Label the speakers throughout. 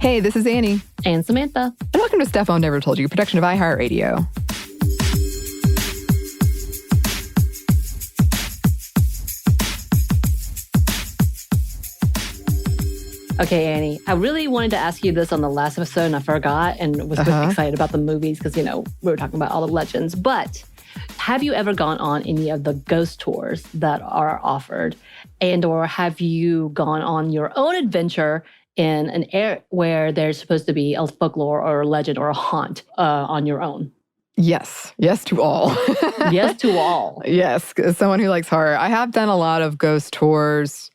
Speaker 1: Hey, this is Anney.
Speaker 2: And Samantha.
Speaker 1: And welcome to Stuff I Never Told You, a production of iHeartRadio.
Speaker 2: Okay, Anney, I really wanted to ask you this on the last episode, and I forgot, and was really excited about the movies because, we were talking about all the legends. But have you ever gone on any of the ghost tours that are offered? And or have you gone on your own adventure in an area where there's supposed to be a folklore or a legend or a haunt on your own?
Speaker 1: Yes. Yes to all.
Speaker 2: Yes to all.
Speaker 1: Yes. As someone who likes horror, I have done a lot of ghost tours.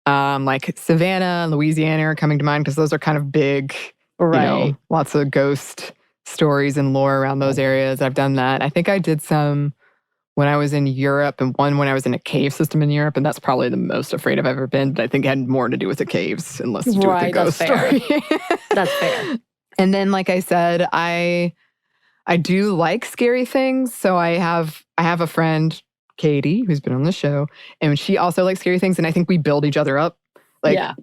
Speaker 1: Like Savannah and Louisiana are coming to mind because those are kind of big,
Speaker 2: Right.
Speaker 1: Lots of ghost stories and lore around those areas. I've done that. I think I did some when I was in Europe and one when I was in a cave system in Europe, and that's probably the most afraid I've ever been, but I think it had more to do with the caves and less to do with the ghost story.
Speaker 2: That's fair.
Speaker 1: And then, like I said, I do like scary things, so I have a friend, Katie, who's been on the show, and she also likes scary things, and I think we build each other up. I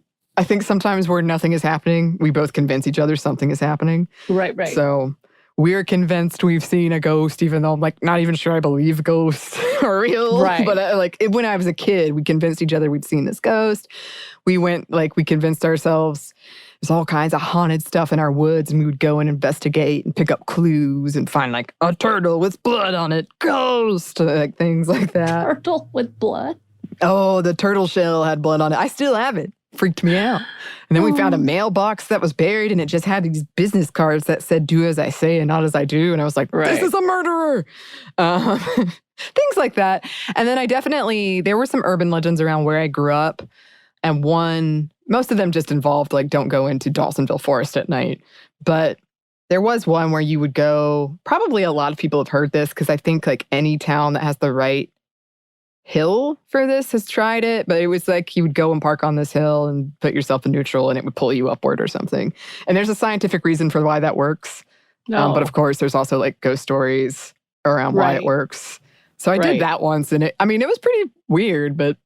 Speaker 1: think sometimes where nothing is happening, we both convince each other something is happening.
Speaker 2: Right.
Speaker 1: So we're convinced we've seen a ghost, even though I'm not even sure I believe ghosts are real.
Speaker 2: Right.
Speaker 1: But when I was a kid, we convinced each other we'd seen this ghost. We convinced ourselves there's all kinds of haunted stuff in our woods, and we would go and investigate and pick up clues and find a turtle with blood on it, ghost, things like that.
Speaker 2: Turtle with blood?
Speaker 1: Oh, the turtle shell had blood on it. I still have it. Freaked me out. And then we found a mailbox that was buried, and it just had these business cards that said, "Do as I say and not as I do." And I was like, This is a murderer. Things like that. And then there were some urban legends around where I grew up. And most of them just involved, don't go into Dawsonville Forest at night. But there was one where you would go, probably a lot of people have heard this, because I think any town that has the right hill for this has tried it, but it was you would go and park on this hill and put yourself in neutral and it would pull you upward or something. And there's a scientific reason for why that works.
Speaker 2: No.
Speaker 1: But of course, there's also ghost stories around why it works. So I did that once, and it was pretty weird, but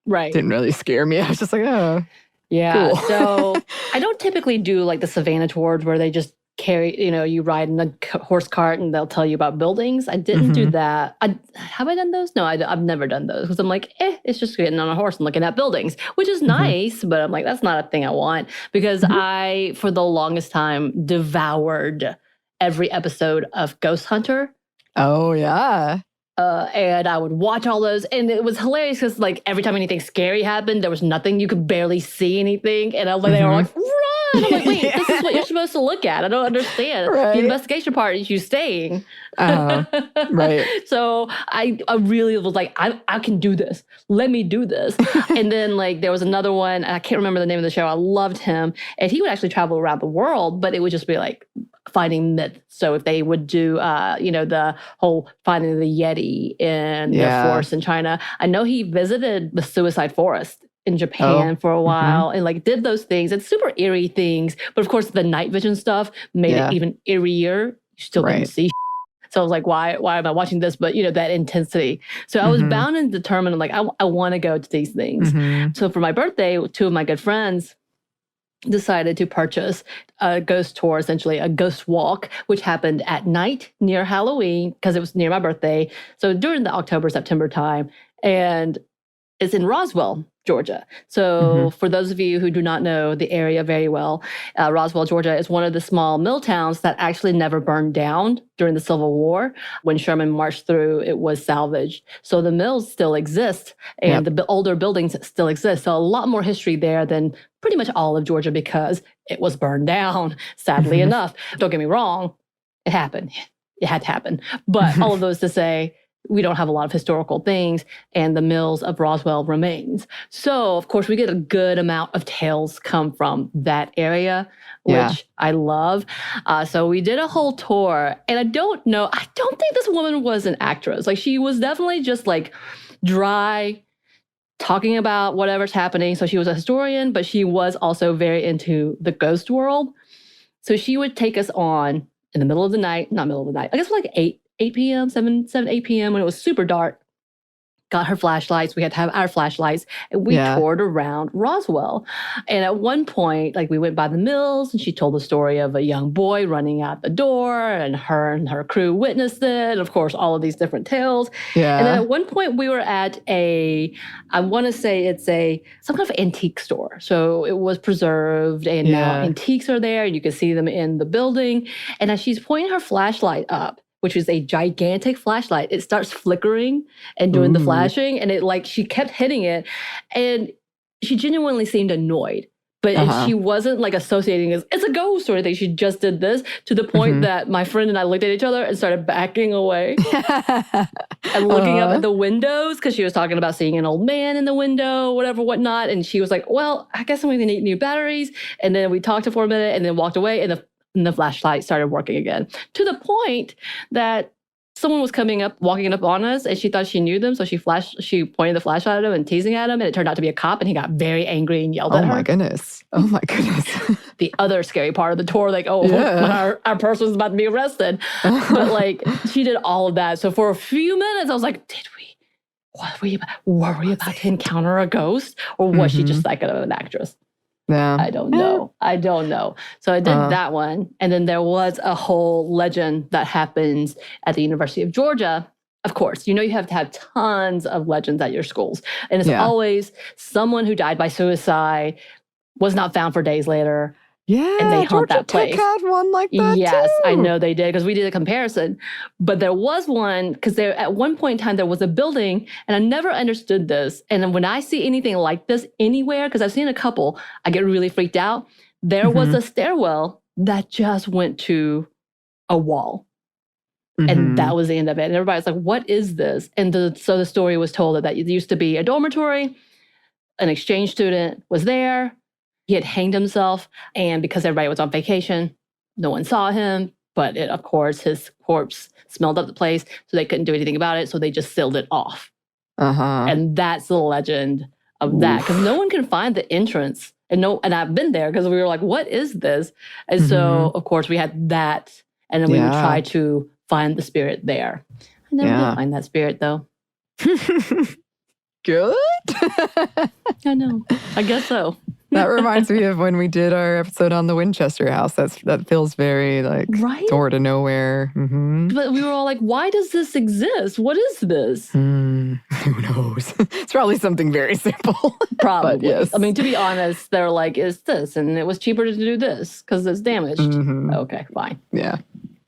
Speaker 1: didn't really scare me. I was just oh,
Speaker 2: yeah.
Speaker 1: cool.
Speaker 2: So I don't typically do the Savannah tours where they just carry, you ride in a horse cart and they'll tell you about buildings. I didn't do that. Have I done those? No, I've never done those because I'm it's just getting on a horse and looking at buildings, which is nice, but I'm that's not a thing I want because I, for the longest time, devoured every episode of Ghost Hunter.
Speaker 1: Oh, yeah.
Speaker 2: And I would watch all those, and it was hilarious because every time anything scary happened, there was nothing. You could barely see anything, and they were run! I'm wait, this is what you're supposed to look at. I don't understand. The investigation part is you staying.
Speaker 1: Right.
Speaker 2: So I really was I can do this. Let me do this. And then there was another one, I can't remember the name of the show. I loved him, and he would actually travel around the world, but it would just be finding myths. So if they would do, the whole finding the Yeti in the forest in China. I know he visited the suicide forest in Japan for a while and did those things. It's super eerie things. But of course, the night vision stuff made it even eerier. You still couldn't see. So I was why am I watching this? But, that intensity. So I was bound and determined. I want to go to these things. So for my birthday, two of my good friends decided to purchase a ghost tour, essentially a ghost walk, which happened at night near Halloween because it was near my birthday. So during the October, September time. And it's in Roswell, Georgia. So for those of you who do not know the area very well, Roswell, Georgia is one of the small mill towns that actually never burned down during the Civil War. When Sherman marched through, it was salvaged. So the mills still exist and the older buildings still exist. So a lot more history there than pretty much all of Georgia because it was burned down, sadly enough. Don't get me wrong, it happened. It had to happen. But all of those to say, we don't have a lot of historical things, and the mills of Roswell remains. So, of course, we get a good amount of tales come from that area, which I love. So we did a whole tour, and I don't think this woman was an actress. She was definitely just dry, talking about whatever's happening. So she was a historian, but she was also very into the ghost world. So she would take us on in the middle of the night, not middle of the night, I guess 8 p.m., 8 p.m. when it was super dark. got her flashlights. We had to have our flashlights. And we toured around Roswell. And at one point, like we went by the mills and she told the story of a young boy running out the door and her crew witnessed it. And of course, all of these different tales.
Speaker 1: Yeah.
Speaker 2: And then at one point we were at I want to say it's some kind of antique store. So it was preserved and now antiques are there and you can see them in the building. And as she's pointing her flashlight up, which is a gigantic flashlight, it starts flickering and doing the flashing. And she kept hitting it. And she genuinely seemed annoyed. But she wasn't associating it's a ghost or anything. She just did this to the point that my friend and I looked at each other and started backing away and looking up at the windows because she was talking about seeing an old man in the window, whatnot. And she was like, well, I guess I'm going to need new batteries. And then we talked for a minute and then walked away and the flashlight started working again to the point that someone was walking up on us, and she thought she knew them. So she pointed the flashlight at him and teasing at him. And it turned out to be a cop, and he got very angry and yelled at her.
Speaker 1: Oh my goodness.
Speaker 2: The other scary part of the tour, our person was about to be arrested. But she did all of that. So for a few minutes, I was like, were we about to encounter a ghost? Or was she just an actress?
Speaker 1: Yeah.
Speaker 2: I don't know. So I did that one. And then there was a whole legend that happens at the University of Georgia. Of course, you have to have tons of legends at your schools. And it's always someone who died by suicide, was not found for days later.
Speaker 1: Yeah,
Speaker 2: and they haunt
Speaker 1: Georgia
Speaker 2: that place.
Speaker 1: Tech had one like that
Speaker 2: Yes,
Speaker 1: too.
Speaker 2: I know they did because we did a comparison. But there was one because at one point in time there was a building, and I never understood this. And then when I see anything like this anywhere, because I've seen a couple, I get really freaked out. There was a stairwell that just went to a wall. And that was the end of it. And everybody's like, what is this? And so the story was told that it used to be a dormitory. An exchange student was there. He had hanged himself, and because everybody was on vacation, no one saw him. But of course, his corpse smelled up the place, so they couldn't do anything about it, so they just sealed it off. And that's the legend of that, because no one can find the entrance. And I've been there because we were like, what is this? And so, of course, we had that, and then we would try to find the spirit there. I never did find that spirit, though.
Speaker 1: Good?
Speaker 2: I know. I guess so.
Speaker 1: That reminds me of when we did our episode on the Winchester House. That feels very sort of nowhere.
Speaker 2: But we were all like, why does this exist? What is this?
Speaker 1: Who knows? It's probably something very simple.
Speaker 2: Probably.
Speaker 1: But yes.
Speaker 2: I mean, to be honest, they're like, it's this, and it was cheaper to do this because it's damaged. Okay, fine.
Speaker 1: Yeah,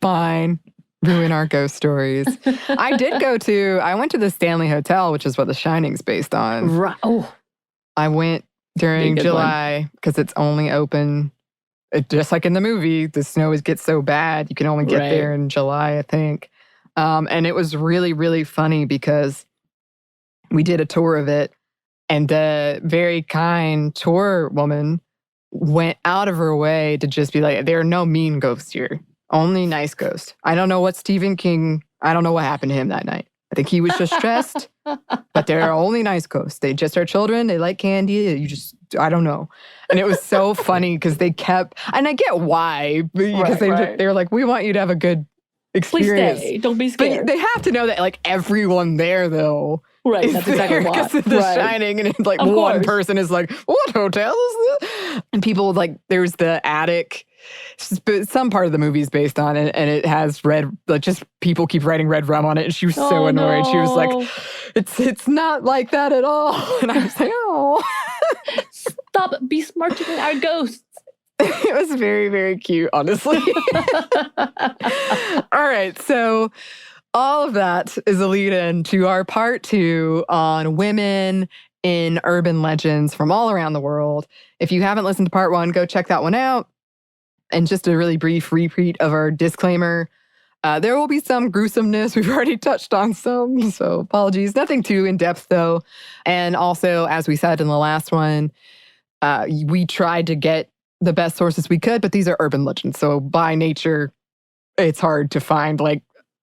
Speaker 1: fine. Ruin our ghost stories. I went to the Stanley Hotel, which is what The Shining's based on.
Speaker 2: Right. Oh.
Speaker 1: I went during July because it's only open, just like in the movie, the snow gets so bad, you can only get there in July, I think. And it was really, really funny because we did a tour of it, and the very kind tour woman went out of her way to just be like, there are no mean ghosts here, only nice ghosts. I don't know what Stephen King, I don't know what happened to him that night. I think he was just stressed, but there are only nice ghosts. They just are children. They like candy. I don't know. And it was so funny because they kept, and I get why, because they were like, we want you to have a good experience.
Speaker 2: Please stay. Don't be scared.
Speaker 1: But they have to know that everyone there though.
Speaker 2: Right, that's exactly why.
Speaker 1: Because of The Shining, and it's one person is like, what hotel is this? And people there's the attic. Some part of the movie is based on it, and it has red, just people keep writing red rum on it, and she was so annoyed.
Speaker 2: No.
Speaker 1: She was like, it's not like that at all. And I was like, oh.
Speaker 2: Stop besmirching our ghosts.
Speaker 1: It was very, very cute, honestly. All right, so all of that is a lead-in to our part 2 on women in urban legends from all around the world. If you haven't listened to part 1, go check that one out. And just a really brief repeat of our disclaimer. There will be some gruesomeness. We've already touched on some, so apologies. Nothing too in-depth, though. And also, as we said in the last one, we tried to get the best sources we could, but these are urban legends. So by nature, it's hard to find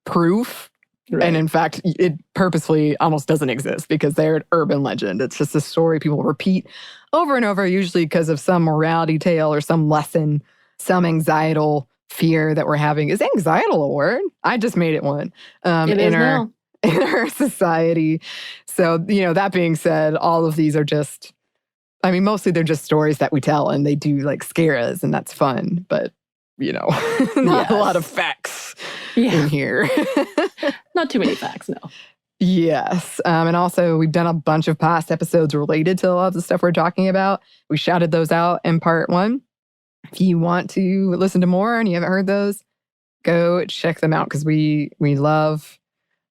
Speaker 1: proof. Right. And in fact, it purposefully almost doesn't exist because they're an urban legend. It's just a story people repeat over and over, usually because of some morality tale or some lesson, some anxietal fear that we're having. Is anxietal a word? I just made it one.
Speaker 2: It is now.
Speaker 1: in our society. So, that being said, all of these are just, mostly they're just stories that we tell and they do like scare us and that's fun, but not a lot of facts in here.
Speaker 2: Not too many facts, no.
Speaker 1: Yes. And also, we've done a bunch of past episodes related to a lot of the stuff we're talking about. We shouted those out in part 1. If you want to listen to more and you haven't heard those, go check them out because we love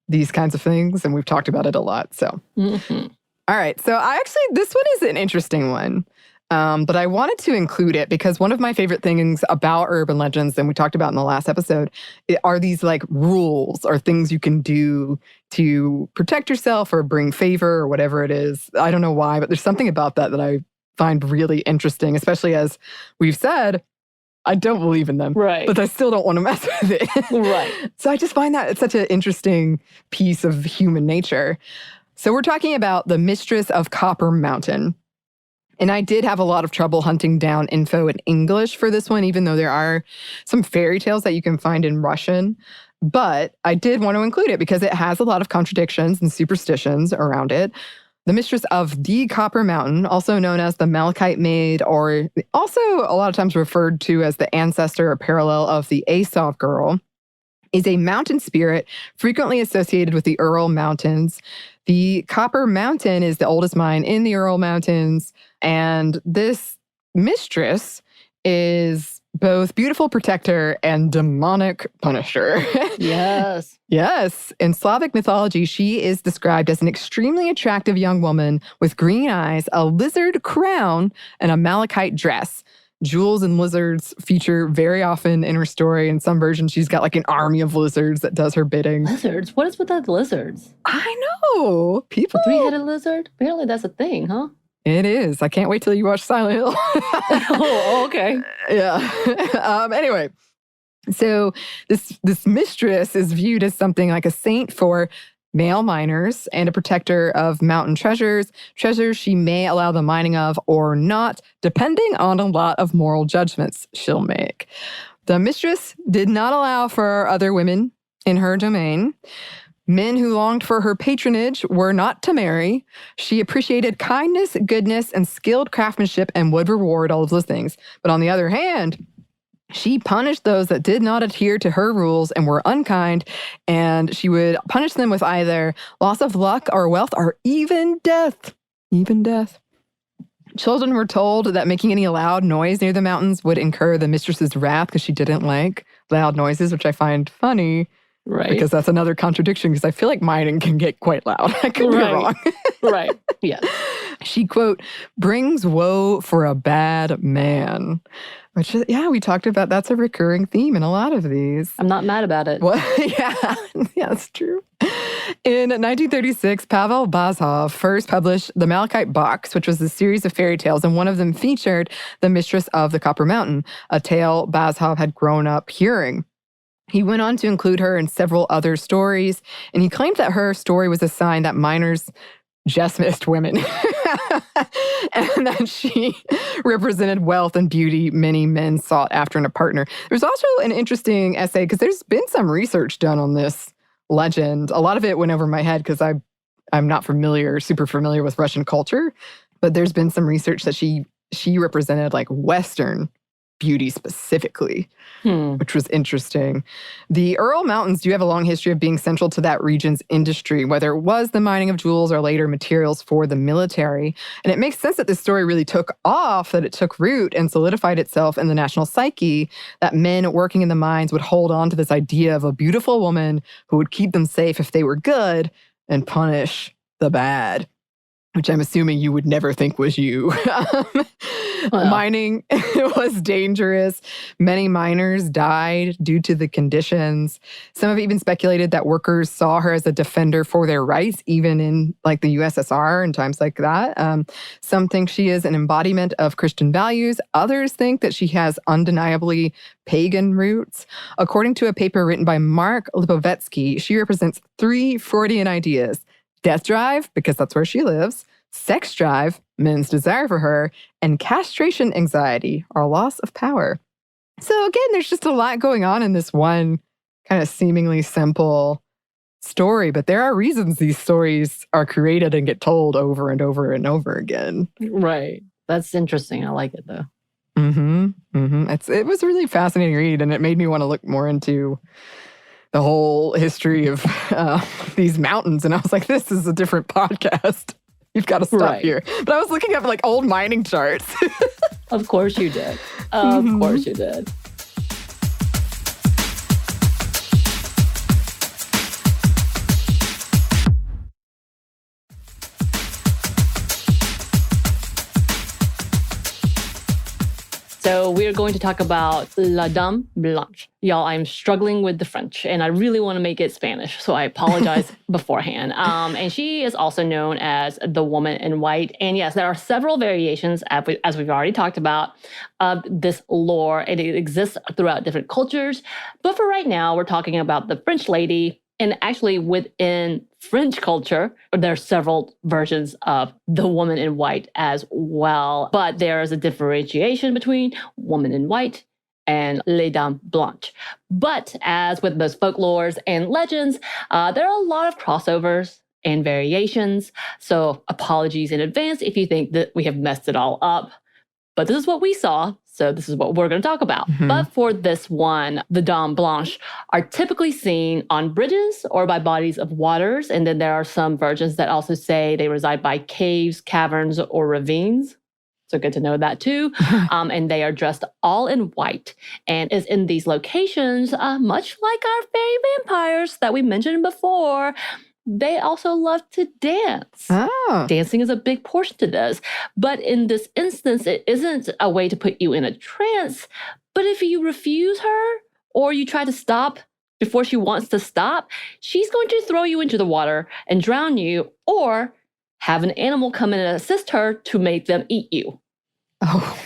Speaker 1: these kinds of things and we've talked about it a lot. So, All right. So, this one is an interesting one. But I wanted to include it because one of my favorite things about urban legends, and we talked about in the last episode, are these like rules or things you can do to protect yourself or bring favor or whatever it is. I don't know why, but there's something about that I find really interesting, especially as we've said, I don't believe in them,
Speaker 2: right?
Speaker 1: But I still don't want to mess with it.
Speaker 2: Right.
Speaker 1: So I just find that it's such an interesting piece of human nature. So we're talking about the Mistress of Copper Mountain. And I did have a lot of trouble hunting down info in English for this one, even though there are some fairy tales that you can find in Russian. But I did want to include it because it has a lot of contradictions and superstitions around it. The Mistress of the Copper Mountain, also known as the Malachite Maid, or also a lot of times referred to as the ancestor or parallel of the Azov Girl, is a mountain spirit frequently associated with the Ural Mountains. The Copper Mountain is the oldest mine in the Ural Mountains, and this mistress is both beautiful protector and demonic punisher.
Speaker 2: Yes.
Speaker 1: Yes. In Slavic mythology, she is described as an extremely attractive young woman with green eyes, a lizard crown, and a malachite dress. Jewels and lizards feature very often in her story. In some versions, she's got like an army of lizards that does her bidding.
Speaker 2: Lizards? What is with that lizards?
Speaker 1: I know. People.
Speaker 2: A 3-headed lizard? Apparently that's a thing, huh?
Speaker 1: It is. I can't wait till you watch Silent Hill.
Speaker 2: Oh, okay.
Speaker 1: Yeah. Anyway, so this mistress is viewed as something like a saint for male miners and a protector of mountain treasures she may allow the mining of or not, depending on a lot of moral judgments she'll make. The mistress did not allow for other women in her domain. Men who longed for her patronage were not to marry. She appreciated kindness, goodness, and skilled craftsmanship and would reward all of those things. But on the other hand, she punished those that did not adhere to her rules and were unkind, and she would punish them with either loss of luck or wealth or even death. Even death. Children were told that making any loud noise near the mountains would incur the mistress's wrath because she didn't like loud noises, which I find funny.
Speaker 2: Right.
Speaker 1: Because that's another contradiction because I feel like mining can get quite loud. I could be wrong.
Speaker 2: Right. Yeah.
Speaker 1: She, quote, brings woe for a bad man. Which, we talked about that's a recurring theme in a lot of these.
Speaker 2: I'm not mad about it.
Speaker 1: Well, yeah, that's true. In 1936, Pavel Bazhov first published The Malachite Box, which was a series of fairy tales, and one of them featured the Mistress of the Copper Mountain, a tale Bazhov had grown up hearing. He went on to include her in several other stories, and he claimed that her story was a sign that miners just missed women and that she represented wealth and beauty many men sought after in a partner. There's also an interesting essay because there's been some research done on this legend. A lot of it went over my head because I'm not super familiar with Russian culture, but there's been some research that she represented like Western beauty specifically, which was interesting. The Ural Mountains do have a long history of being central to that region's industry, whether it was the mining of jewels or later materials for the military. And it makes sense that this story really took off, that it took root and solidified itself in the national psyche, that men working in the mines would hold on to this idea of a beautiful woman who would keep them safe if they were good and punish the bad, which I'm assuming you would never think was you. Mining was dangerous. Many miners died due to the conditions. Some have even speculated that workers saw her as a defender for their rights, even in like the USSR and times like that. Some think she is an embodiment of Christian values. Others think that she has undeniably pagan roots. According to a paper written by Mark Lipovetsky, she represents 3 Freudian ideas: death drive, because that's where she lives; sex drive, men's desire for her; and castration anxiety, or loss of power. So again, there's just a lot going on in this one kind of seemingly simple story, but there are reasons these stories are created and get told over and over and over again.
Speaker 2: Right. That's interesting. I like it, though.
Speaker 1: It was a really fascinating read, and it made me want to look more into the whole history of these mountains. And I was like, this is a different podcast. You've got to stop here. But I was looking up like old mining charts.
Speaker 2: Of course you did. Of course you did. So we're going to talk about La Dame Blanche. Y'all, I'm struggling with the French, and I really want to make it Spanish, so I apologize beforehand. And she is also known as the Woman in White. And yes, there are several variations, as we've already talked about, of this lore, and it exists throughout different cultures. But for right now, we're talking about the French lady. And actually, within French culture, there are several versions of the Woman in White as well. But there is a differentiation between Woman in White and Les Dames Blanches. But as with most folklores and legends, there are a lot of crossovers and variations. So apologies in advance if you think that we have messed it all up. But this is what we saw, so this is what we're going to talk about. But for this one, the Dame Blanche are typically seen on bridges or by bodies of waters. And then there are some versions that also say they reside by caves, caverns, or ravines. So good to know that too. And they are dressed all in white. And is in these locations, much like our fairy vampires that we mentioned before, they also love to dance.
Speaker 1: Oh.
Speaker 2: Dancing is a big portion to this. But in this instance, it isn't a way to put you in a trance. But if you refuse her or you try to stop before she wants to stop, she's going to throw you into the water and drown you, or have an animal come in and assist her to make them eat you.
Speaker 1: Oh.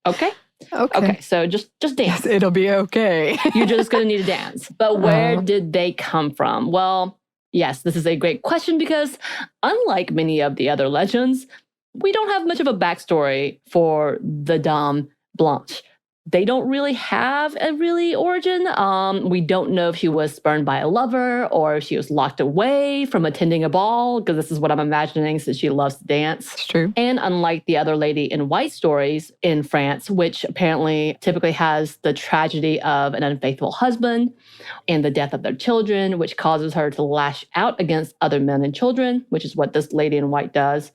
Speaker 2: Okay? Okay, so just dance.
Speaker 1: Yes, it'll be okay.
Speaker 2: You're just going to need to dance. But where did they come from? Well, yes, this is a great question because unlike many of the other legends, we don't have much of a backstory for the Dame Blanche. They don't really have a really origin. We don't know if she was spurned by a lover or if she was locked away from attending a ball, because this is what I'm imagining since she loves to dance.
Speaker 1: It's true.
Speaker 2: And unlike the other Lady in White stories in France, which apparently typically has the tragedy of an unfaithful husband and the death of their children, which causes her to lash out against other men and children, which is what this Lady in White does.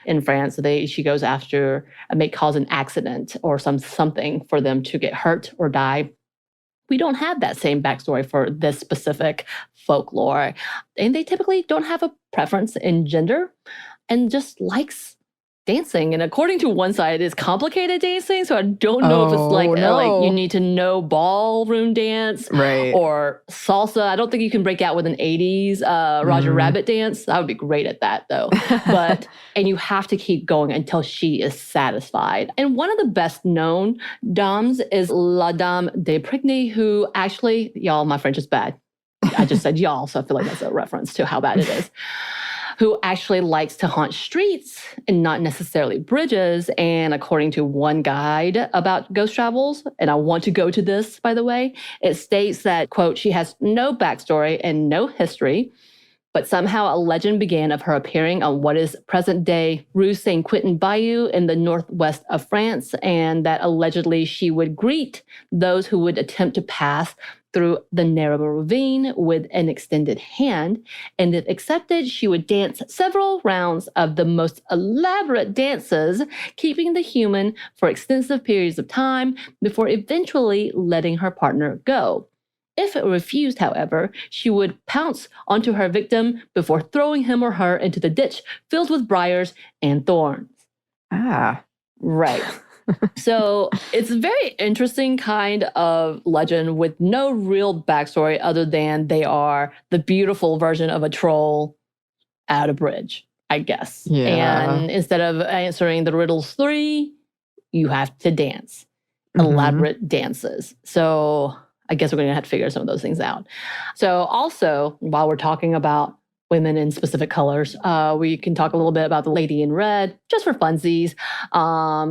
Speaker 2: In France, she goes after and may cause an accident or something for them to get hurt or die. We don't have that same backstory for this specific folklore. And they typically don't have a preference in gender and just likes dancing. And according to one side, it's complicated dancing. So I don't know if it's like you need to know ballroom dance or salsa. I don't think you can break out with an 80s Roger Rabbit dance. I would be great at that though. And you have to keep going until she is satisfied. And one of the best known dames is La Dame de Prigny, who actually, y'all, my French is bad. I just said y'all, so I feel like that's a reference to how bad it is. Who actually likes to haunt streets and not necessarily bridges. And according to one guide about ghost travels, and I want to go to this, by the way, it states that, quote, she has no backstory and no history, but somehow a legend began of her appearing on what is present-day Rue Saint-Quentin Bayou in the northwest of France, and that allegedly she would greet those who would attempt to pass through the narrow ravine with an extended hand, and if accepted, she would dance several rounds of the most elaborate dances, keeping the human for extensive periods of time before eventually letting her partner go. If it refused, however, she would pounce onto her victim before throwing him or her into the ditch filled with briars and thorns.
Speaker 1: Ah.
Speaker 2: Right. So it's a very interesting kind of legend with no real backstory other than they are the beautiful version of a troll at a bridge, I guess.
Speaker 1: Yeah.
Speaker 2: And instead of answering the riddles 3, you have to dance. Elaborate dances. So I guess we're going to have to figure some of those things out. So also, while we're talking about women in specific colors. We can talk a little bit about the lady in red, just for funsies.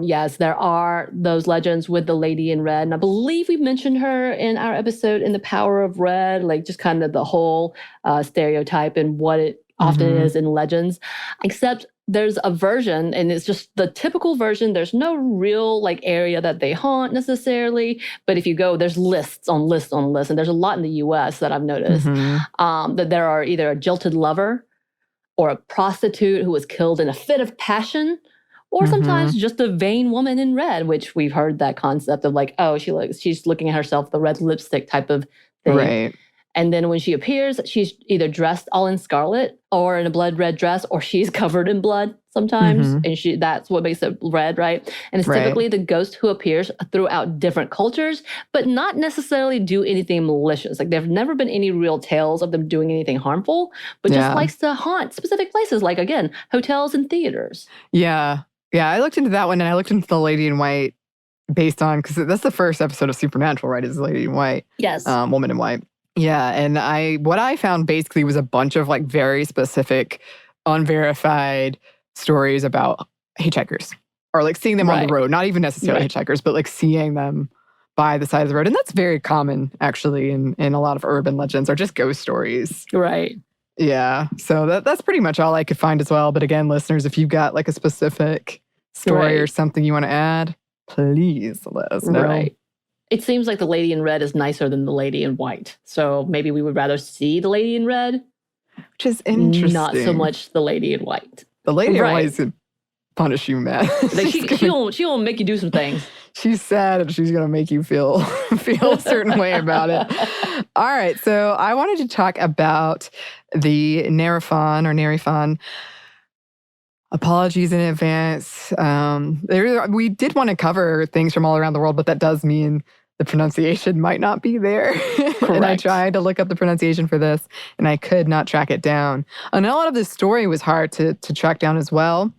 Speaker 2: Yes, there are those legends with the lady in red. And I believe we mentioned her in our episode in The Power of Red, like just kind of the whole stereotype and what it often is in legends. Except there's a version, and it's just the typical version. There's no real like area that they haunt necessarily. But if you go, there's lists on lists on lists. And there's a lot in the US that I've noticed that there are either a jilted lover or a prostitute who was killed in a fit of passion, or sometimes just a vain woman in red, which we've heard that concept of like, oh, she's looking at herself, the red lipstick type of thing.
Speaker 1: Right.
Speaker 2: And then when she appears, she's either dressed all in scarlet or in a blood red dress, or she's covered in blood sometimes. And that's what makes it red, right? And it's typically the ghost who appears throughout different cultures, but not necessarily do anything malicious. Like there've never been any real tales of them doing anything harmful, but just likes to haunt specific places, like, again, hotels and theaters.
Speaker 1: Yeah. Yeah, I looked into that one, and I looked into the Lady in White based on, because that's the first episode of Supernatural, right? Is the Lady in White.
Speaker 2: Yes.
Speaker 1: Woman in White. Yeah, and what I found basically was a bunch of like very specific, unverified stories about hitchhikers, or like seeing them on the road. Not even necessarily hitchhikers, but like seeing them by the side of the road. And that's very common, actually, in a lot of urban legends, or just ghost stories.
Speaker 2: Right.
Speaker 1: Yeah, so that's pretty much all I could find as well. But again, listeners, if you've got like a specific story or something you want to add, please let us know.
Speaker 2: Right. It seems like the lady in red is nicer than the lady in white. So maybe we would rather see the lady in red.
Speaker 1: Which is interesting.
Speaker 2: Not so much the lady in white.
Speaker 1: The lady in white is going to punish you, man.
Speaker 2: Like she'll make you do some things.
Speaker 1: She's sad, and she's going to make you feel a certain way about it. All right, so I wanted to talk about the Nerifon or Nerifon. Apologies in advance. We did want to cover things from all around the world, but that does mean the pronunciation might not be there. And I tried to look up the pronunciation for this, and I could not track it down. And a lot of this story was hard to track down as well.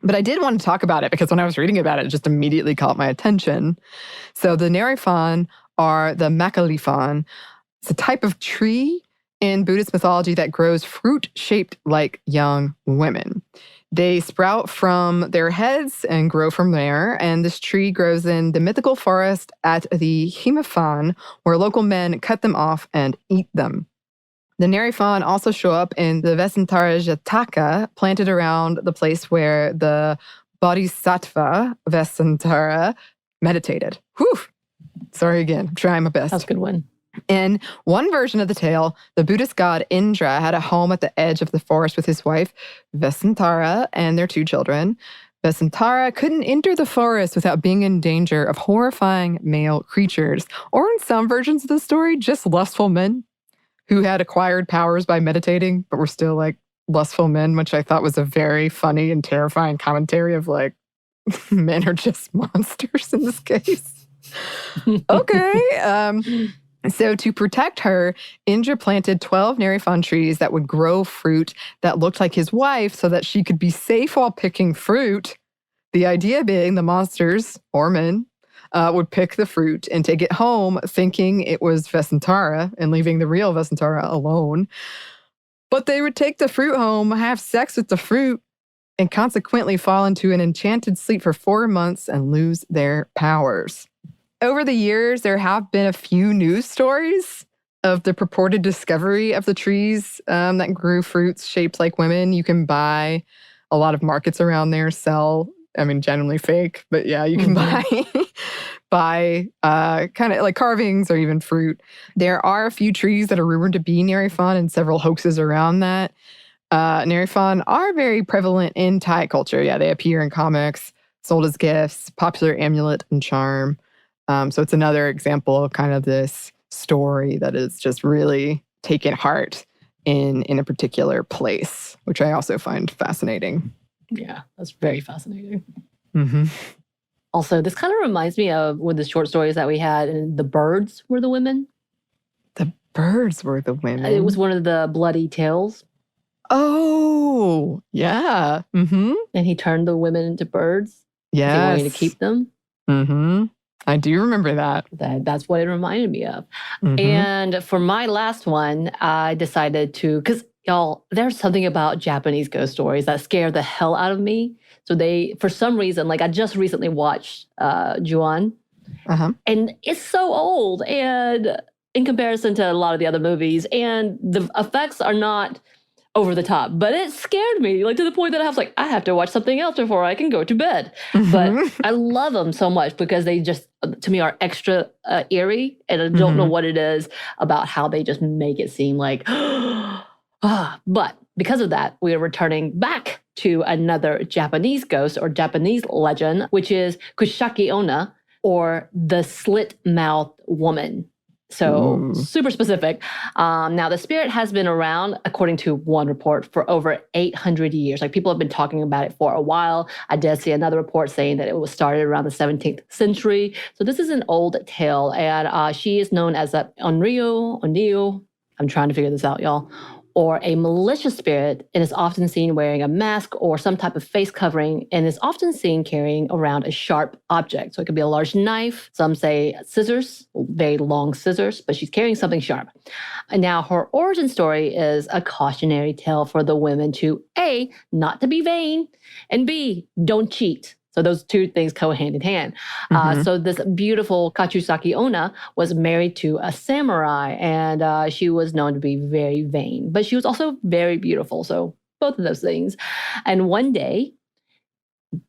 Speaker 1: But I did want to talk about it because when I was reading about it, it just immediately caught my attention. So the Nerifon are the Macalifon. It's a type of tree in Buddhist mythology that grows fruit shaped like young women. They sprout from their heads and grow from there, and this tree grows in the mythical forest at the Himafan, where local men cut them off and eat them. The Nerifon also show up in the Vesantara Jataka, planted around the place where the Bodhisattva Vesantara meditated. Whew! Sorry again, I'm trying my best.
Speaker 2: That's a good one.
Speaker 1: In one version of the tale, the Buddhist god Indra had a home at the edge of the forest with his wife, Vesantara, and their 2 children. Vesantara couldn't enter the forest without being in danger of horrifying male creatures, or in some versions of the story, just lustful men who had acquired powers by meditating, but were still like lustful men, which I thought was a very funny and terrifying commentary of like, men are just monsters in this case. Okay. So to protect her, Indra planted 12 Nerifon trees that would grow fruit that looked like his wife so that she could be safe while picking fruit. The idea being the monsters, or men, would pick the fruit and take it home thinking it was Vesantara and leaving the real Vesantara alone. But they would take the fruit home, have sex with the fruit, and consequently fall into an enchanted sleep for 4 months and lose their powers. Over the years, there have been a few news stories of the purported discovery of the trees that grew fruits shaped like women. You can buy a lot of markets around there sell, generally fake, but yeah, you can buy kind of like carvings or even fruit. There are a few trees that are rumored to be Nerifon and several hoaxes around that. Nerifon are very prevalent in Thai culture. Yeah, they appear in comics, sold as gifts, popular amulet and charm. So it's another example of kind of this story that is just really taken heart in a particular place, which I also find fascinating.
Speaker 2: Yeah, that's very fascinating.
Speaker 1: Mm-hmm.
Speaker 2: Also, this kind of reminds me of one of the short stories that we had, and the birds were the women.
Speaker 1: The birds were the women?
Speaker 2: It was one of the bloody tales.
Speaker 1: Oh, yeah. Mm-hmm.
Speaker 2: And he turned the women into birds.
Speaker 1: Yes.
Speaker 2: He wanted to keep them.
Speaker 1: Mm-hmm. I do remember that.
Speaker 2: That's what it reminded me of. Mm-hmm. And for my last one, I decided to, because Y'all, there's something about Japanese ghost stories that scare the hell out of me. So for some reason, like I just recently watched Ju-on, and it's so old, and in comparison to a lot of the other movies, and the effects are not over the top, but it scared me, like to the point that I have to watch something else before I can go to bed. But I love them so much because they just, to me, are extra eerie, and I don't know what it is about how they just make it seem like, but because of that, we are returning back to another Japanese ghost or Japanese legend, which is Kushaki Ona, or the slit-mouthed woman. So super specific. Now, the spirit has been around, according to one report, for over 800 years. Like, people have been talking about it for a while. I did see another report saying that it was started around the 17th century. So this is an old tale. And she is known as a Onryo. I'm trying to figure this out, y'all. Or a malicious spirit, and is often seen wearing a mask or some type of face covering, and is often seen carrying around a sharp object. So it could be a large knife, some say scissors, very long scissors, but she's carrying something sharp. And now her origin story is a cautionary tale for the women to A, not to be vain, and B, don't cheat. So those two things go hand in hand. So this beautiful Kushaki Ona was married to a samurai, and she was known to be very vain, but she was also very beautiful. So both of those things. And one day,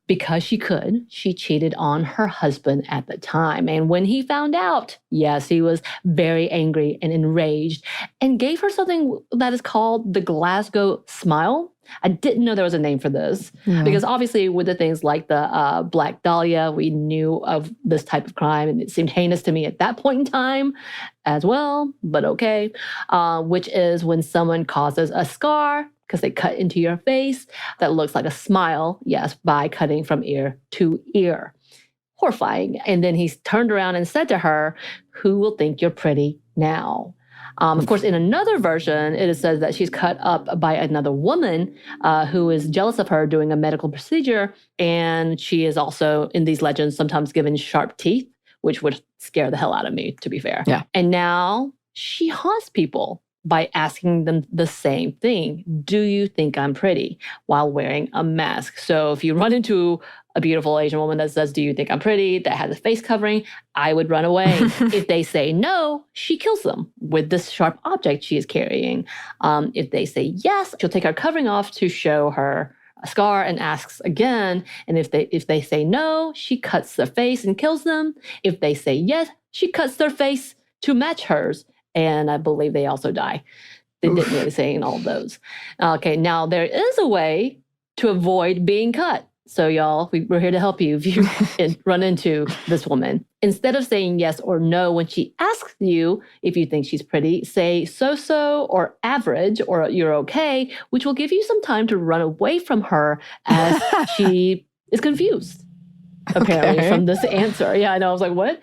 Speaker 2: because she cheated on her husband at the time. And when he found out, yes, he was very angry and enraged, and gave her something that is called the Glasgow smile. I didn't know there was a name for this, because obviously with the things like the Black Dahlia, we knew of this type of crime, and it seemed heinous to me at that point in time as well, but okay, which is when someone causes a scar because they cut into your face that looks like a smile, yes, by cutting from ear to ear. Horrifying. And then he turned around and said to her, "Who will think you're pretty now?" Of course, in another version, it is said that she's cut up by another woman who is jealous of her doing a medical procedure. And she is also, in these legends, sometimes given sharp teeth, which would scare the hell out of me, to be fair.
Speaker 1: Yeah.
Speaker 2: And now she haunts people by asking them the same thing. Do you think I'm pretty? While wearing a mask. So if you run into a beautiful Asian woman that says, "Do you think I'm pretty?" that has a face covering, I would run away. If they say no, she kills them with this sharp object she is carrying. If they say yes, she'll take her covering off to show her a scar and asks again. And if they say no, she cuts their face and kills them. If they say yes, she cuts their face to match hers. And I believe they also die. They didn't really say in all of those. Okay, now there is a way to avoid being cut. So y'all, we're here to help you if you run into this woman. Instead of saying yes or no when she asks you if you think she's pretty, say so-so or average or you're okay, which will give you some time to run away from her as she is confused, apparently, from this answer. Yeah, I know. I was like, what?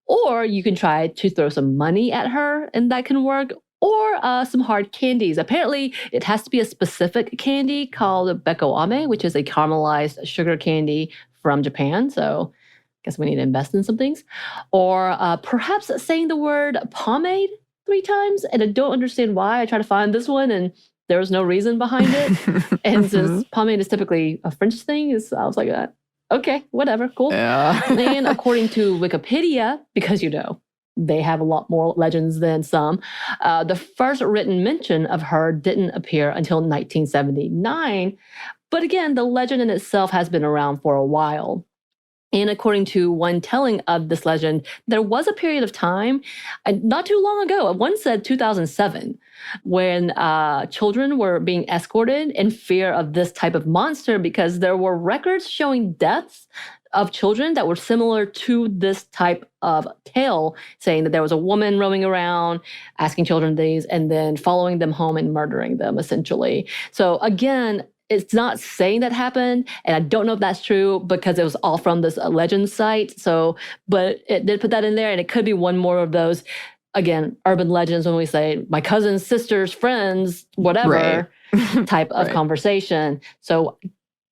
Speaker 2: Or you can try to throw some money at her, and that can work. Or some hard candies. Apparently, it has to be a specific candy called Bekoame, which is a caramelized sugar candy from Japan. So I guess we need to invest in some things. Or perhaps saying the word pomade 3 times. And I don't understand why. I try to find this one, and there was no reason behind it. And since pomade is typically a French thing, I was like, okay, whatever, cool.
Speaker 1: Yeah.
Speaker 2: And according to Wikipedia, because they have a lot more legends than some, the first written mention of her didn't appear until 1979. But again, the legend in itself has been around for a while. And according to one telling of this legend, there was a period of time, not too long ago, one said 2007, when children were being escorted in fear of this type of monster because there were records showing deaths of children that were similar to this type of tale, saying that there was a woman roaming around, asking children these, and then following them home and murdering them, essentially. So again, it's not saying that happened, and I don't know if that's true because it was all from this legend site. So, but it did put that in there, and it could be one more of those, again, urban legends when we say my cousin's sister's friends, whatever type of conversation. So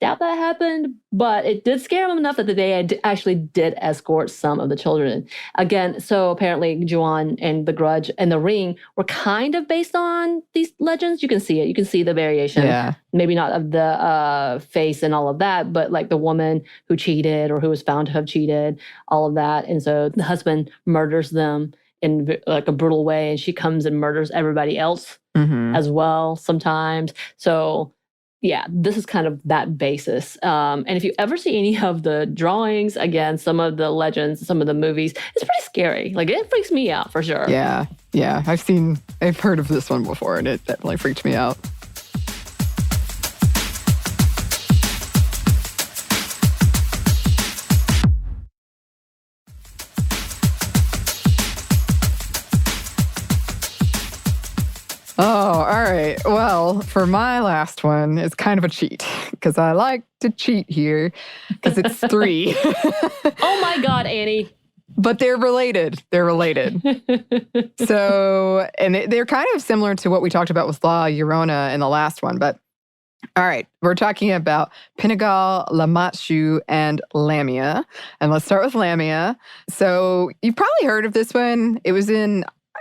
Speaker 2: doubt that happened, but it did scare them enough that they actually did escort some of the children. Again, so apparently Juan and The Grudge and The Ring were kind of based on these legends. You can see it. You can see the variation.
Speaker 1: Yeah.
Speaker 2: Maybe not of the face and all of that, but like the woman who cheated or who was found to have cheated, all of that. And so the husband murders them in like a brutal way, and she comes and murders everybody else as well sometimes. So yeah, this is kind of that basis. And if you ever see any of the drawings, again, some of the legends, some of the movies, it's pretty scary. Like, it freaks me out for sure.
Speaker 1: Yeah. I've heard of this one before, and it definitely freaked me out. Oh, all right. Well, for my last one, it's kind of a cheat because I like to cheat here because it's 3.
Speaker 2: Oh my God, Anney.
Speaker 1: But they're related. So, and they're kind of similar to what we talked about with La Llorona in the last one. But all right, we're talking about Pinagalon, Lamia, and Lamia. And let's start with Lamia. So you've probably heard of this one.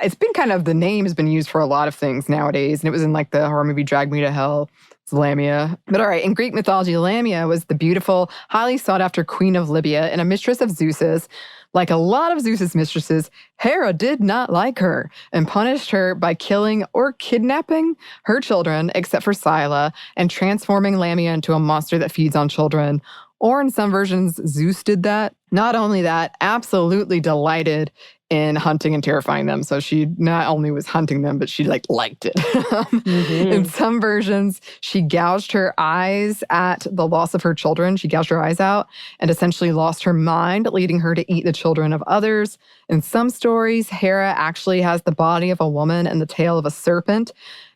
Speaker 1: It's been kind of, the name has been used for a lot of things nowadays. And it was in like the horror movie Drag Me to Hell. It's Lamia. But all right, in Greek mythology, Lamia was the beautiful, highly sought after queen of Libya and a mistress of Zeus's. Like a lot of Zeus's mistresses, Hera did not like her and punished her by killing or kidnapping her children, except for Scylla, and transforming Lamia into a monster that feeds on children. Or in some versions, Zeus did that. Not only that, absolutely delighted in hunting and terrifying them. So she not only was hunting them, but she liked it. In some versions, she gouged her eyes at the loss of her children. She gouged her eyes out and essentially lost her mind, leading her to eat the children of others. In some stories, Hera actually has the body of a woman and the tail of a serpent.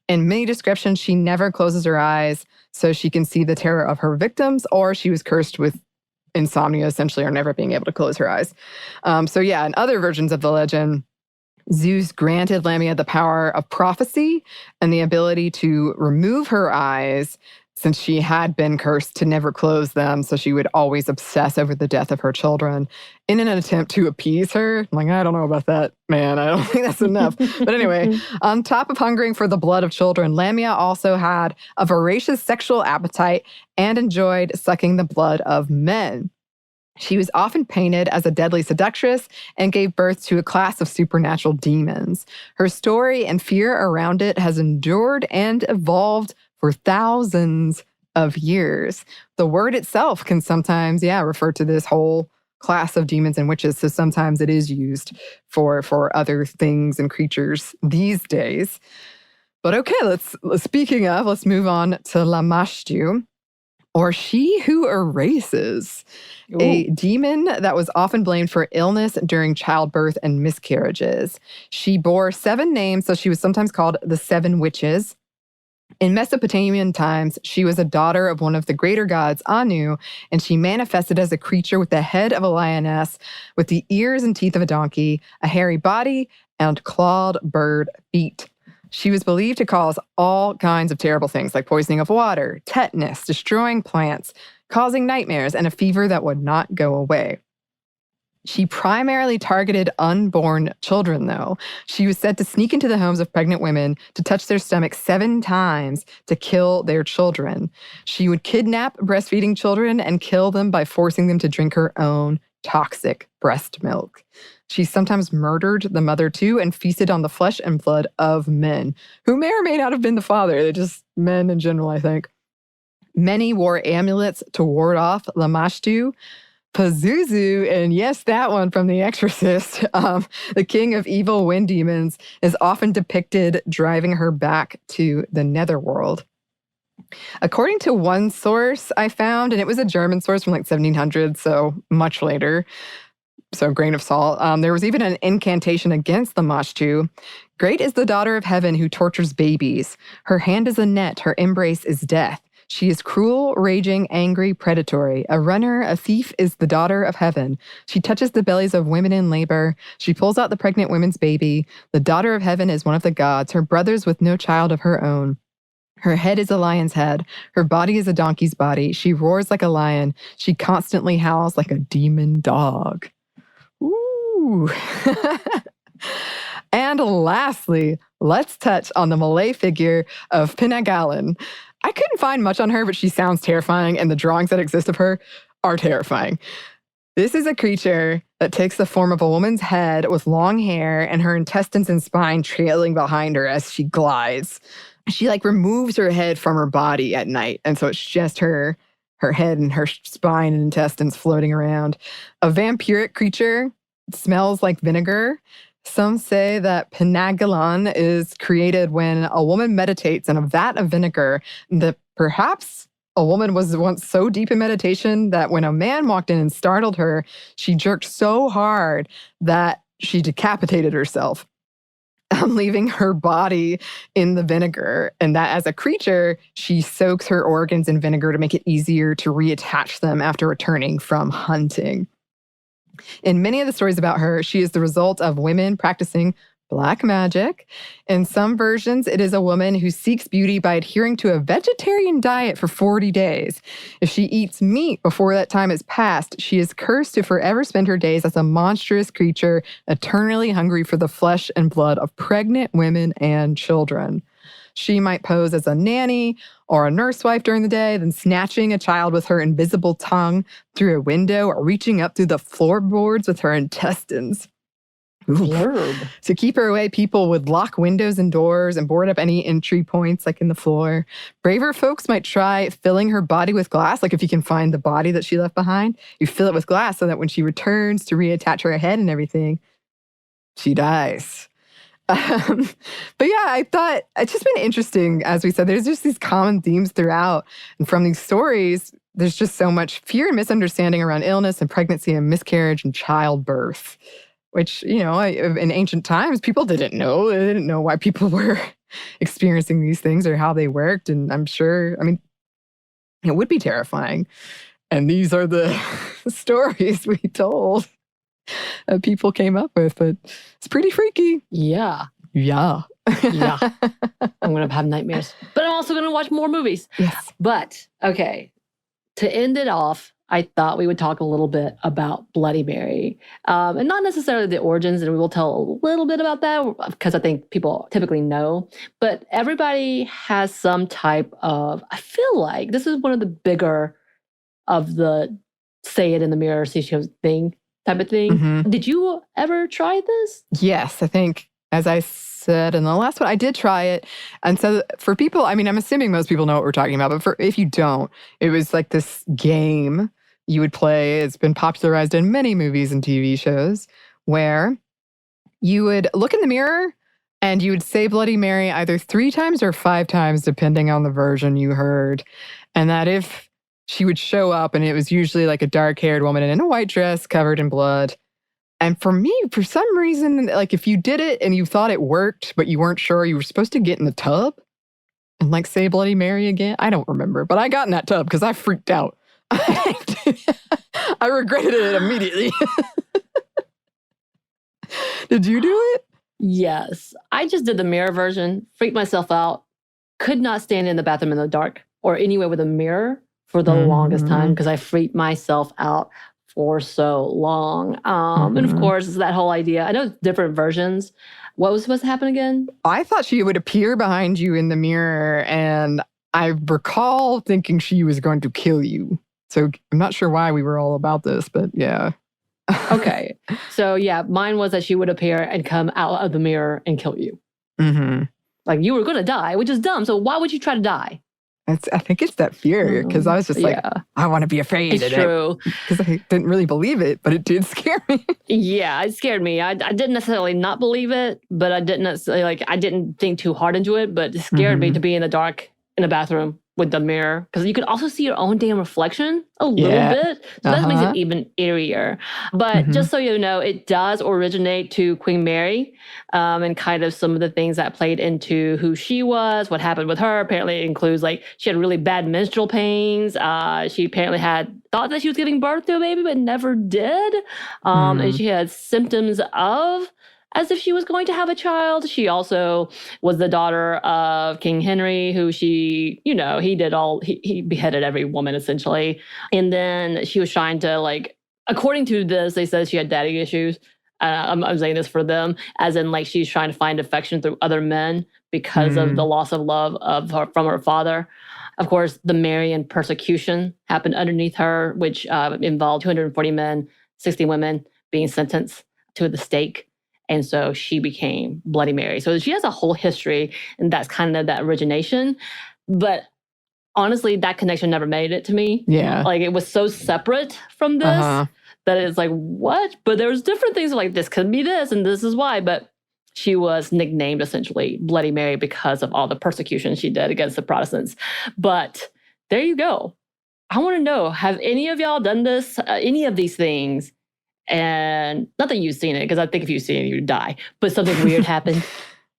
Speaker 1: In many descriptions, she never closes her eyes so she can see the terror of her victims, or she was cursed with insomnia, essentially, or never being able to close her eyes. So yeah, in other versions of the legend, Zeus granted Lamia the power of prophecy and the ability to remove her eyes since she had been cursed to never close them. So she would always obsess over the death of her children in an attempt to appease her. I'm like, I don't know about that, man. I don't think that's enough. But anyway, on top of hungering for the blood of children, Lamia also had a voracious sexual appetite and enjoyed sucking the blood of men. She was often painted as a deadly seductress and gave birth to a class of supernatural demons. Her story and fear around it has endured and evolved for thousands of years. The word itself can sometimes, refer to this whole class of demons and witches. So sometimes it is used for other things and creatures these days. But okay, let's move on to Lamashtu, or she who erases. Ooh. A demon that was often blamed for illness during childbirth and miscarriages. She bore 7 names, so she was sometimes called the 7 Witches. In Mesopotamian times, she was a daughter of one of the greater gods, Anu, and she manifested as a creature with the head of a lioness, with the ears and teeth of a donkey, a hairy body, and clawed bird feet. She was believed to cause all kinds of terrible things like poisoning of water, tetanus, destroying plants, causing nightmares, and a fever that would not go away. She primarily targeted unborn children, though. She was said to sneak into the homes of pregnant women to touch their stomachs 7 times to kill their children. She would kidnap breastfeeding children and kill them by forcing them to drink her own toxic breast milk. She sometimes murdered the mother, too, and feasted on the flesh and blood of men, who may or may not have been the father. They're just men in general, I think. Many wore amulets to ward off Lamashtu. Pazuzu, and yes, that one from The Exorcist, the king of evil wind demons, is often depicted driving her back to the netherworld. According to one source I found, and it was a German source from 1700, so much later, so grain of salt, there was even an incantation against Lamashtu. Great is the daughter of heaven who tortures babies. Her hand is a net, her embrace is death. She is cruel, raging, angry, predatory. A runner, a thief is the daughter of heaven. She touches the bellies of women in labor. She pulls out the pregnant women's baby. The daughter of heaven is one of the gods, her brothers with no child of her own. Her head is a lion's head. Her body is a donkey's body. She roars like a lion. She constantly howls like a demon dog. Ooh. And lastly, let's touch on the Malay figure of Pinagalon. I couldn't find much on her, but she sounds terrifying, and the drawings that exist of her are terrifying. This is a creature that takes the form of a woman's head with long hair and her intestines and spine trailing behind her as she glides. She removes her head from her body at night, and so it's just her head and her spine and intestines floating around. A vampiric creature, smells like vinegar. Some say that Pinagalon is created when a woman meditates in a vat of vinegar, that perhaps a woman was once so deep in meditation that when a man walked in and startled her, she jerked so hard that she decapitated herself, leaving her body in the vinegar. And that as a creature, she soaks her organs in vinegar to make it easier to reattach them after returning from hunting. In many of the stories about her, she is the result of women practicing black magic. In some versions, it is a woman who seeks beauty by adhering to a vegetarian diet for 40 days. If she eats meat before that time is passed, she is cursed to forever spend her days as a monstrous creature, eternally hungry for the flesh and blood of pregnant women and children. She might pose as a nanny or a nursewife during the day, then snatching a child with her invisible tongue through a window or reaching up through the floorboards with her intestines.
Speaker 2: Blurb.
Speaker 1: To keep her away, people would lock windows and doors and board up any entry points in the floor. Braver folks might try filling her body with glass, if you can find the body that she left behind, you fill it with glass so that when she returns to reattach her head and everything, she dies. But yeah, I thought it's just been interesting. As we said, there's just these common themes throughout. And from these stories, there's just so much fear and misunderstanding around illness and pregnancy and miscarriage and childbirth, which, in ancient times, people didn't know. They didn't know why people were experiencing these things or how they worked. And I'm sure, it would be terrifying. And these are the stories we told. People came up with, but it's pretty freaky.
Speaker 2: Yeah.
Speaker 1: Yeah.
Speaker 2: Yeah. I'm going to have nightmares. But I'm also going to watch more movies.
Speaker 1: Yes.
Speaker 2: But, okay, to end it off, I thought we would talk a little bit about Bloody Mary. And not necessarily the origins, and we will tell a little bit about that because I think people typically know. But everybody has some type of, I feel like this is one of the bigger of the say it in the mirror, see shows thing. Type of thing. Mm-hmm. Did you ever try this?
Speaker 1: Yes, I think, as I said in the last one, I did try it. And so for people, I'm assuming most people know what we're talking about, but if you don't, it was this game you would play. It's been popularized in many movies and TV shows where you would look in the mirror and you would say Bloody Mary either 3 times or 5 times, depending on the version you heard. And that if she would show up, and it was usually a dark-haired woman in a white dress covered in blood. And for me, for some reason, if you did it and you thought it worked, but you weren't sure, you were supposed to get in the tub and say Bloody Mary again. I don't remember, but I got in that tub because I freaked out. I regretted it immediately. Did you do it?
Speaker 2: Yes. I just did the mirror version, freaked myself out, could not stand in the bathroom in the dark or anywhere with a mirror for the longest time because I freaked myself out for so long. And of course, it's that whole idea. I know it's different versions. What was supposed to happen again?
Speaker 1: I thought she would appear behind you in the mirror, and I recall thinking she was going to kill you. So I'm not sure why we were all about this, but yeah.
Speaker 2: Okay. So yeah, mine was that she would appear and come out of the mirror and kill you.
Speaker 1: Mm-hmm.
Speaker 2: You were going to die, which is dumb. So why would you try to die?
Speaker 1: I think it's that fear, because I was just I want to be afraid.
Speaker 2: It's true.
Speaker 1: Because I didn't really believe it, but it did scare me.
Speaker 2: Yeah, it scared me. I didn't necessarily not believe it, but I didn't necessarily, I didn't think too hard into it, but it scared me to be in the dark in a bathroom with the mirror. Because you could also see your own damn reflection a little bit. So that makes it even eerier. But just so you know, it does originate to Queen Mary and kind of some of the things that played into who she was, what happened with her. Apparently it includes she had really bad menstrual pains. She apparently thought that she was giving birth to a baby, but never did. And she had symptoms of as if she was going to have a child. She also was the daughter of King Henry, who he beheaded every woman essentially. And then she was trying to, like, according to this, they said she had daddy issues. I'm saying this for them, as in, like, she's trying to find affection through other men because of the loss of love from her father. Of course, the Marian persecution happened underneath her, which involved 240 men, 60 women being sentenced to the stake. And so she became Bloody Mary. So she has a whole history, and that's kind of that origination. But honestly, that connection never made it to me.
Speaker 1: Yeah.
Speaker 2: Like, it was so separate from this that it's like, what? But there's different things like, this could be this, and this is why. But she was nicknamed essentially Bloody Mary because of all the persecution she did against the Protestants. But there you go. I want to know, have any of y'all done this, any of these things? And not that you've seen it, because I think if you've seen it, you'd die. But something weird happened.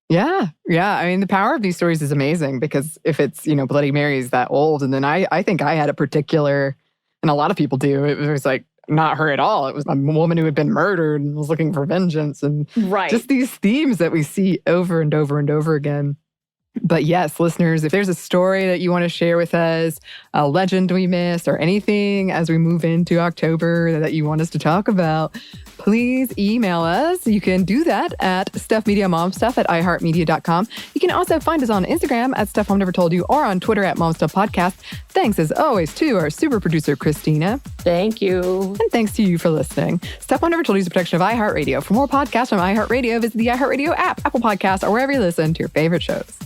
Speaker 1: Yeah. I mean, the power of these stories is amazing, because if it's, Bloody Mary is that old, and then I think I had a particular, and a lot of people do, it was like not her at all. It was a woman who had been murdered and was looking for vengeance, and just these themes that we see over and over and over again. But yes, listeners, if there's a story that you want to share with us, a legend we missed, or anything as we move into October that you want us to talk about, please email us. You can do that at stuffmediamomstuff@iheartmedia.com. You can also find us on Instagram at Stuff Mom Never Told You, or on Twitter at MomStuffPodcast. Thanks as always to our super producer, Christina.
Speaker 2: Thank you.
Speaker 1: And thanks to you for listening. Stuff Mom Never Told You is a production of iHeartRadio. For more podcasts from iHeartRadio, visit the iHeartRadio app, Apple Podcasts, or wherever you listen to your favorite shows.